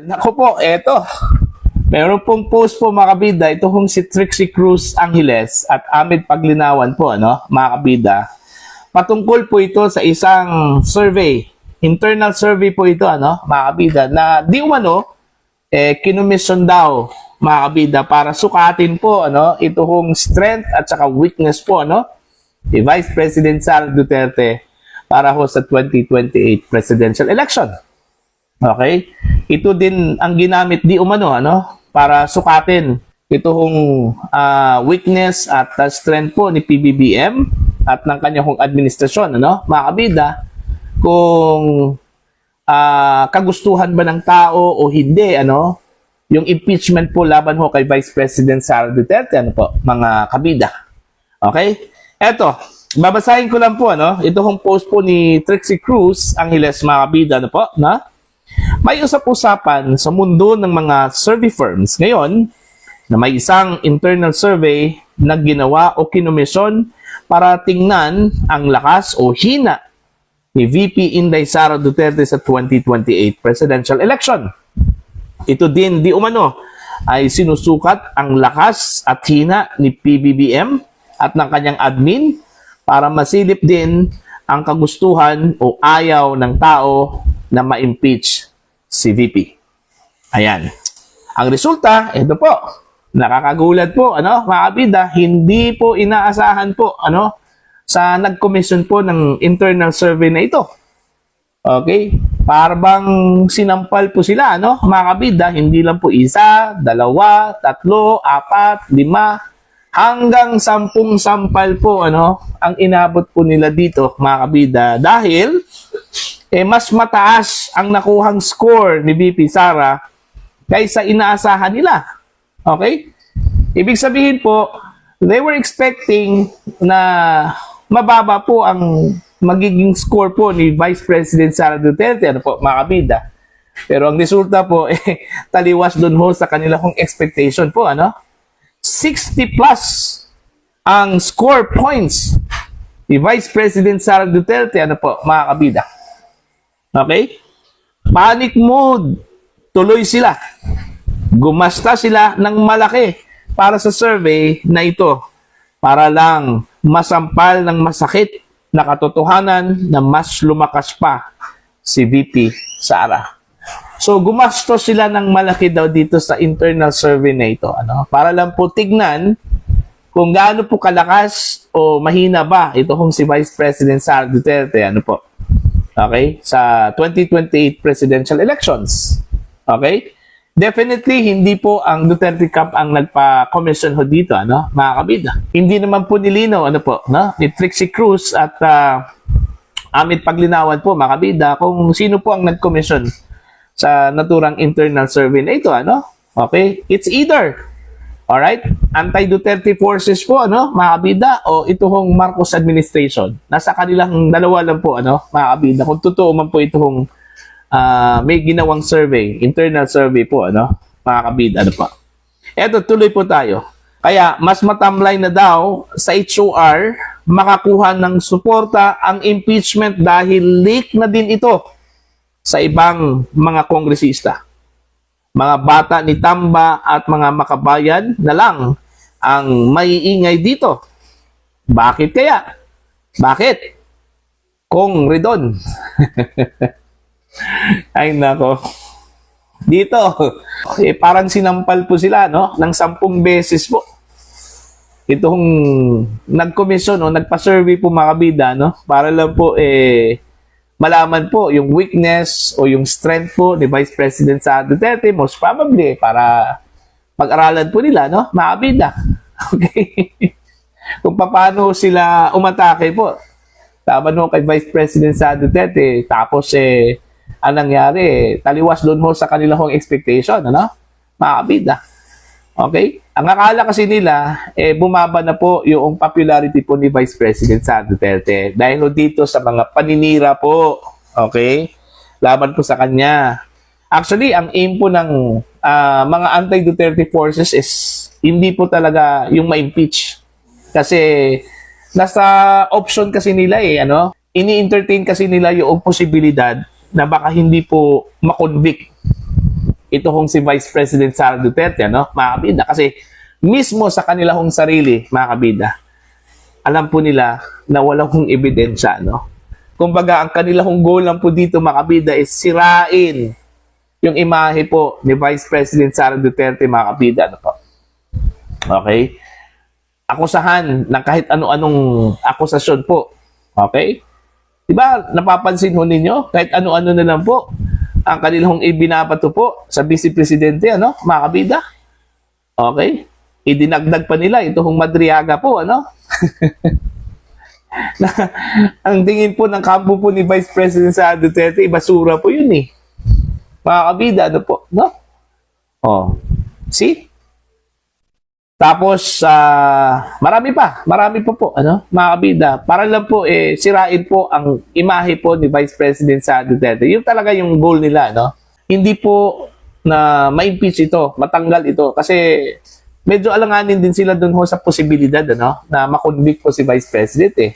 Nako po, eto. Meron pong post po mga kabida, ito hong si Trixie Cruz Angeles at Amid Paglinawan po, ano, mga kabida. Patungkol po ito sa isang survey, internal survey po ito, ano, mga kabida, na di umano, kinumisyon daw, mga kabida, para sukatin po, ano, ito hong strength at saka weakness po, ano, ni Vice President Sara Duterte para ho sa 2028 presidential election. Okay? Ito din ang ginamit di umano, ano, para sukatin itong weakness at strength po ni PBBM at ng kanyang administrasyon, ano, mga kabida, kung kagustuhan ba ng tao o hindi, ano, yung impeachment po laban ho kay Vice President Sara Duterte, ano po, mga kabida. Okay? Eto, babasahin ko lang po, ano, ito hong post po ni Trixie Cruz Angeles, mga kabida, ano po, na may usap-usapan sa mundo ng mga survey firms ngayon na may isang internal survey na ginawa o kinomisyon para tingnan ang lakas o hina ni VP Inday Sara Duterte sa 2028 presidential election. Ito din di umano ay sinusukat ang lakas at hina ni PBBM at ng kanyang admin para masilip din ang kagustuhan o ayaw ng tao na ma-impeach si VP. Ayan. Ang resulta, ito po. Nakakagulat po, ano, mga kabida, hindi po inaasahan po, ano, sa nag-commission po ng internal survey na ito. Okay? Parang sinampal po sila, ano, mga kabida, hindi lang po isa, dalawa, tatlo, apat, lima, hanggang 10 sampal po, ano, ang inabot po nila dito, mga kabida, dahil mas mataas ang nakuhang score ni VP Sara kaysa inaasahan nila. Okay? Ibig sabihin po, they were expecting na mababa po ang magiging score po ni Vice President Sara Duterte, ano po, mga kabida. Pero ang resulta po, taliwas dun ho sa kanila kong expectation po, ano? 60 plus ang score points ni Vice President Sara Duterte, ano po, mga kabida. Okay? Panic mode. Tuloy sila. Gumasta sila ng malaki para sa survey na ito para lang masampal ng masakit na katotohanan na mas lumakas pa si VP Sara. So, gumastos sila ng malaki daw dito sa internal survey na ito. Ano? Para lang po tignan kung gaano po kalakas o mahina ba ito kung si Vice President Sara Duterte. Ano po? Okay? Sa 2028 presidential elections. Okay? Definitely, hindi po ang Duterte Camp ang nagpa-commission ho dito, ano? Mga kabida. Hindi naman po nilinaw, ano po, no? Ni Trixie Cruz at Amid Paglinawan po, mga kabida, kung sino po ang nag-commission sa naturang internal survey na ito, ano? Okay? It's either, alright, anti-Duterte forces po, ano, mga kabida, o ito hong Marcos administration. Nasa kanilang dalawa lang po, ano, mga kabida, kung totoo man po ito hong may ginawang survey, internal survey po, ano, mga kabida, ano po. Eto, tuloy po tayo. Kaya, mas matamlay na daw sa HOR, makakuha ng suporta ang impeachment dahil leak na din ito sa ibang mga kongresista. Mga bata ni Tamba at mga makabayan na lang ang maiingay dito. Bakit kaya? Bakit? Kong Ridon. Ay nako. Dito, parang sinampal po sila, no? Ng 10 beses po. Itong nag-commission o nagpa-survey po mga kabida, no? Para lang po, malaman po yung weakness o yung strength po ni Vice President Sara Duterte, most probably, para pag-aralan po nila, no? Mga kabida. Okay? Kung paano sila umatake po. Tama no kay Vice President Sara Duterte, tapos ang nangyari, taliwas doon ho sa kanilang expectation, ano? Mga kabida. Okay? Ang akala kasi nila, bumaba na po yung popularity po ni Vice President Sara Duterte dahil dito sa mga paninira po. Okay? Laban po sa kanya. Actually, ang aim po ng mga anti-Duterte forces is hindi po talaga yung ma-impeach. Kasi nasa option kasi nila ano? Ini-entertain kasi nila yung posibilidad na baka hindi po makonvict ito hong si Vice President Sara Duterte, ano, mga kabida. Kasi mismo sa kanila hong sarili, mga kabida, alam po nila na walang hong ebidensya, no? Kumbaga, ang kanila hong goal lang po dito, mga kabida, is sirain yung imahe po ni Vice President Sara Duterte, mga kabida, ano po. Okay? Akusahan ng kahit ano-anong akusasyon po. Okay? Diba, napapansin ho ninyo, kahit ano-ano na lang po, ang kanilang ibinabato po sa Vice Presidente, ano, mga kabida. Okay? Idinagdag pa nila ito hong Madriaga po, ano? Na, ang tingin po ng kampo po ni Vice President Sara Duterte, basura po yun eh. Mga kabida, ano po, no? Oh. See? Tapos, marami pa po, ano, mga kabida. Para lang po, sirain po ang imahe po ni Vice President Sara Duterte. Yun talaga yung goal nila, no? Hindi po na ma-impeach ito, matanggal ito. Kasi, medyo alanganin din sila dun ho sa posibilidad, ano, na makonvict po si Vice President, eh.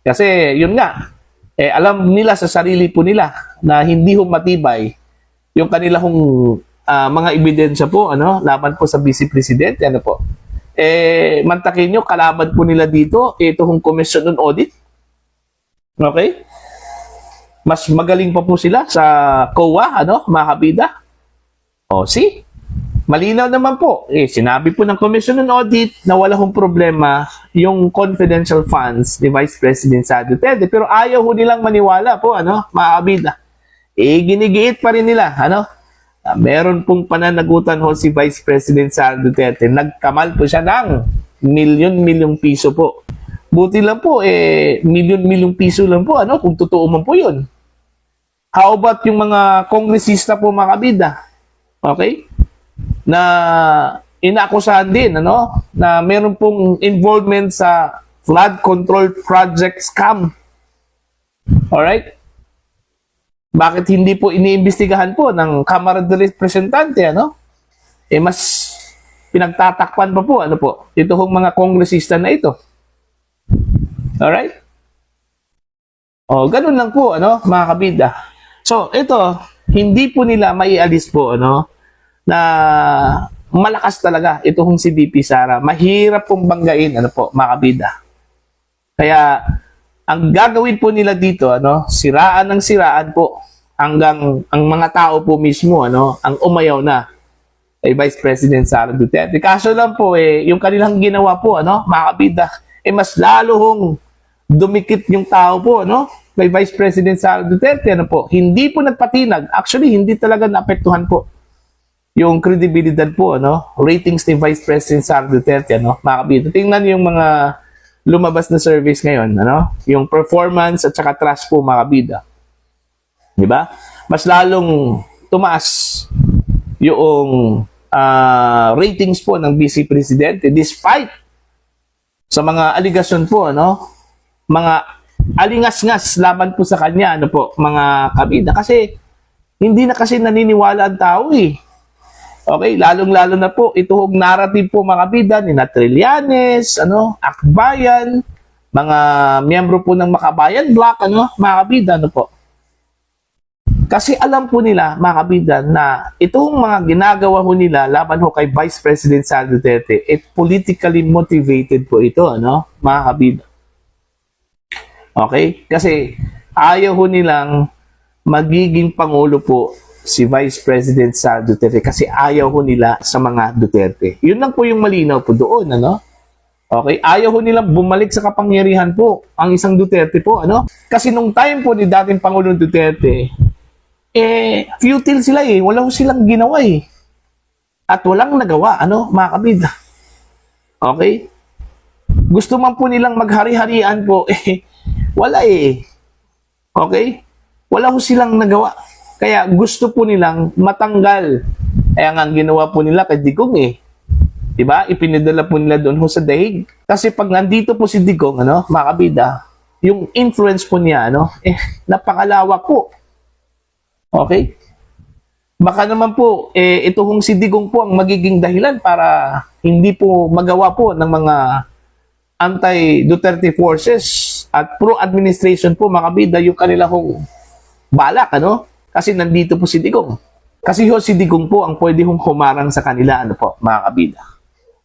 Kasi, yun nga, alam nila sa sarili po nila na hindi ho matibay yung kanilang mga ebidensya po, ano, laban po sa Vice Presidente, ano po. Mantakin nyo, kalaban po nila dito, ito hong Commission on Audit. Okay? Mas magaling pa po sila sa COA, ano, mga kabida. O, see? Malinaw naman po. Sinabi po ng Commission on Audit na wala hong problema yung confidential funds ni Vice President Sara Duterte. Pero ayaw ho nilang maniwala po, ano, mga kabida. Ginigiit pa rin nila, ano. Meron pong pananagutan ho si Vice President Sara Duterte. Nagkamal po siya ng milyon-milyong piso po. Buti lang po, milyon-milyong piso lang po, ano, kung totoo man po yun. How about yung mga kongresista po, mga kabida? Okay? Na inaakusahan din, ano, na meron pong involvement sa flood control project scam. Alright? Bakit hindi po iniimbestigahan po ng Kamara de Representante, ano? Mas pinagtatakpan pa po, ano po, ito hong mga kongresista na ito. Alright? O, ganun lang po, ano, mga kabida. So, ito, hindi po nila maialis po, ano, na malakas talaga ito hong si VP Sara. Mahirap pong banggain, ano po, mga kabida. Kaya, ang gagawin po nila dito, ano, siraan ng siraan po hanggang ang mga tao po mismo, ano, ang umayaw na kay Vice President Sara Duterte. Kaso lang po, yung kanilang ginawa po, ano, mga kabida, mas lalo hong dumikit yung tao po, ano, kay Vice President Sara Duterte, ano po, hindi po nagpatinag. Actually, hindi talaga naapektuhan po yung credibilidad po, ano, ratings ni Vice President Sara Duterte, ano, mga kabida. Tingnan yung mga lumabas na surveys ngayon, ano? Yung performance at saka trust po, mga kabida. Di ba? Mas lalong tumaas yung ratings po ng Vice Presidente despite sa mga aligasyon po, ano? Mga alingas-ngas laban po sa kanya, ano po, mga kabida. Kasi hindi na kasi naniniwala ang tao, eh. Okay, lalong-lalo na po itong narrative po, mga kabida, ni Trillanes, ano, Akbayan, mga miyembro po ng Makabayan Bloc, ano, mga kabida, ano po. Kasi alam po nila, mga kabida, na itong mga ginagawa ho nila laban ho kay Vice President Sara Duterte, politically motivated po ito, ano, mga kabida. Okay? Kasi ayaw ho nilang magiging pangulo po si Vice President Sara Duterte kasi ayaw ho nila sa mga Duterte. Yun lang po yung malinaw po doon, ano? Okay? Ayaw ho nilang bumalik sa kapangyarihan po ang isang Duterte po, ano? Kasi nung time po ni dating Pangulong Duterte, futile sila eh. Wala ho silang ginawa eh. At walang nagawa, ano, mga kabida. Okay? Gusto man po nilang maghari-harian po, wala eh. Okay? Wala ho silang nagawa. Kaya gusto po nilang matanggal. Kaya nga ang ginawa po nila kay Digong eh. Diba? Ipinadala po nila doon ho sa dahig. Kasi pag nandito po si Digong, ano, mga kabida, yung influence po niya, ano, napakalawak po. Okay? Baka naman po, ito hong si Digong po ang magiging dahilan para hindi po magawa po ng mga anti-Duterte forces at pro-administration po, mga kabida, yung kanilang balak, ano? Kasi nandito po si Digong. Kasi ho, si Digong po ang pwede hong humarang sa kanila, ano po, mga kabida.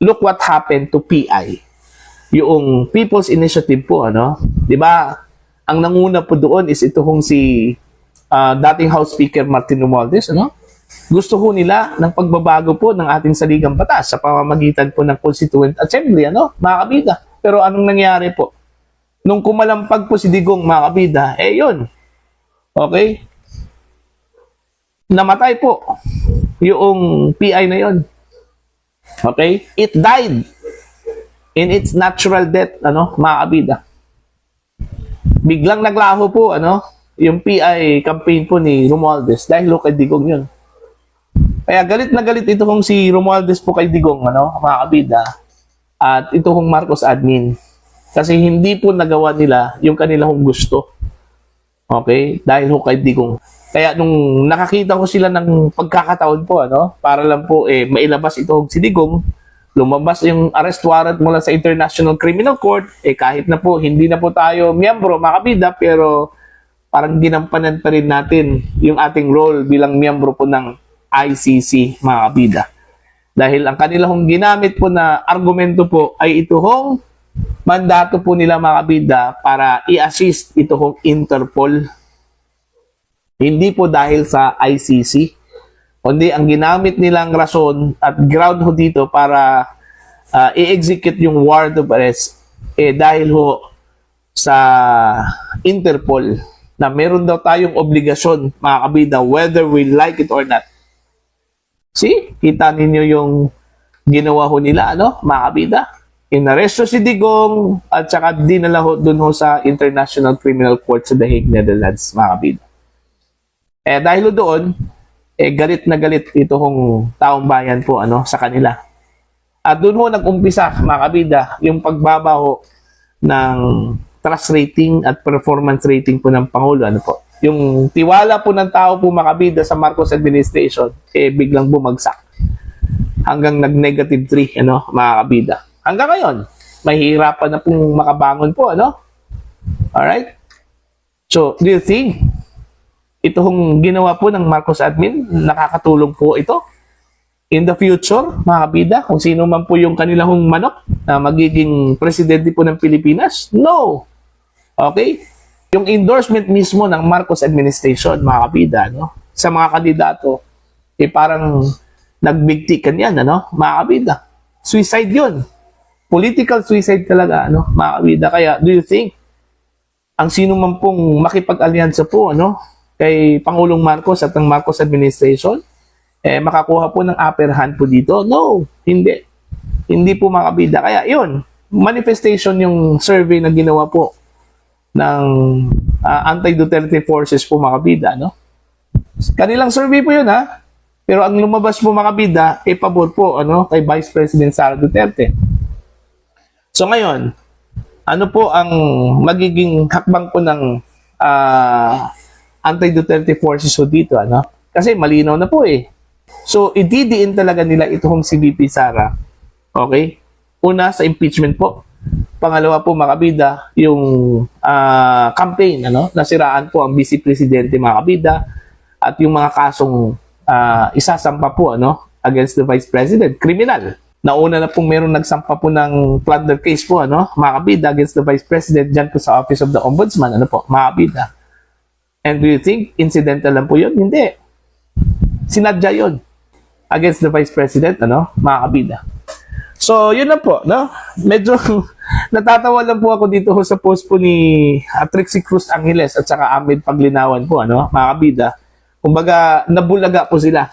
Look what happened to PI. Yung People's Initiative po, ano? 'Di ba? Ang nanguna po doon is ito hong si dating House Speaker Martin Romualdez, ano? Gusto ho nila ng pagbabago po ng ating saligang batas sa pamamagitan po ng Constituent Assembly, ano? Mga kabida. Pero anong nangyari po? Nung kumalampag po si Digong, mga kabida, yun. Okay? Namatay po yung PI na yun. Okay? It died in its natural death, ano, mga kabida. Biglang naglaho po, ano, yung PI campaign po ni Romualdez dahil kay Digong yun. Kaya galit na galit ito kung si Romualdez po kay Digong, ano, mga kabida, at ito kong Marcos admin. Kasi hindi po nagawa nila yung kanilang gusto. Okay? Dahil kay Digong. Kaya nung nakakita ko sila ng pagkakataon po, ano, para lang po mailabas ito si Digong, lumabas yung arrest warrant mula sa International Criminal Court, kahit na po hindi na po tayo miyembro, mga kabida, pero parang ginampanan pa rin natin yung ating role bilang miyembro po ng ICC, mga kabida. Dahil ang kanilang ginamit po na argumento po ay ito hong mandato po nila, mga kabida, para i-assist ito hong Interpol. Hindi po dahil sa ICC, kundi ang ginamit nilang rason at ground ho dito para i-execute yung warrant of arrest dahil ho sa Interpol na meron daw tayong obligasyon, mga kabida, whether we like it or not. See? Kita ninyo yung ginawa ho nila, ano, mga kabida? Inaresto si Digong at saka dinala ho dun ho sa International Criminal Court sa The Hague, Netherlands, mga kabida. Dahil doon, galit na galit ito hong taong bayan po, ano, sa kanila. At doon ho nag-umpisa, mga kabida, yung pagbabaho ng trust rating at performance rating po ng Pangulo, ano po. Yung tiwala po ng tao po, mga kabida, sa Marcos administration, biglang bumagsak. Hanggang nag-negative 3, ano, mga kabida. Hanggang ngayon, mahihirapan na pong makabangon po, ano? Alright? So, do you think ito hong ginawa po ng Marcos admin, nakakatulong po ito in the future, mga kabida, kung sino man po yung kanilang manok na magiging presidente po ng Pilipinas? No! Okay? Yung endorsement mismo ng Marcos administration, mga kabida, no? Sa mga kandidato, parang nagbigtikan yan, ano? Mga kabida. Suicide yun. Political suicide talaga, ano? Mga kabida. Kaya, do you think ang sino man pong makipag-alyansa po, ano, kay Pangulong Marcos at ng Marcos administration, makakuha po ng upper hand po dito? No, hindi. Hindi po, mga kabida. Kaya yun, manifestation yung survey na ginawa po ng anti-Duterte forces po, mga kabida, no? Kanilang survey po yun, ha? Pero ang lumabas po, mga kabida, pabor po, ano, kay Vice President Sara Duterte. So ngayon, ano po ang magiging hakbang po ng anti-Duterte forces ho dito, ano? Kasi malinaw na po So, ididiin talaga nila itong si VP Sara. Okay? Una, sa impeachment po. Pangalawa po, mga kabida, yung campaign, ano? Nasiraan po ang Vice Presidente, mga kabida, at yung mga kasong isasampa po, ano? Against the Vice President. Criminal. Nauna na pong meron nagsampa po ng plunder case po, ano? Mga kabida, against the Vice President dyan po sa Office of the Ombudsman, ano po? Mga kabida. And do you think incidental lang po yun? Hindi. Sinadya yun against the Vice President, ano, mga kabida. So, yun lang po, no? Medyo natatawa lang po ako dito sa post po ni Trixie Cruz Angeles at saka Ahmed Paglinawan po, ano, mga kabida. Kumbaga, nabulaga po sila.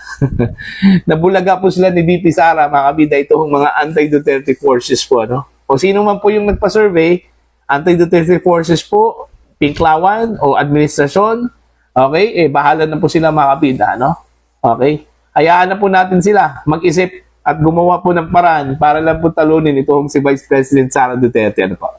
Nabulaga po sila ni VP Sara, mga kabida, itong mga anti-Duterte forces po, ano? Kung sino man po yung nagpa-survey, anti-Duterte forces po, Pinklawan o administrasyon, okay, bahala na po sila, mga kabida, no? Okay? Hayaan na po natin sila mag-isip at gumawa po ng paraan para lang po talunin itong si Vice President Sara Duterte, ano po.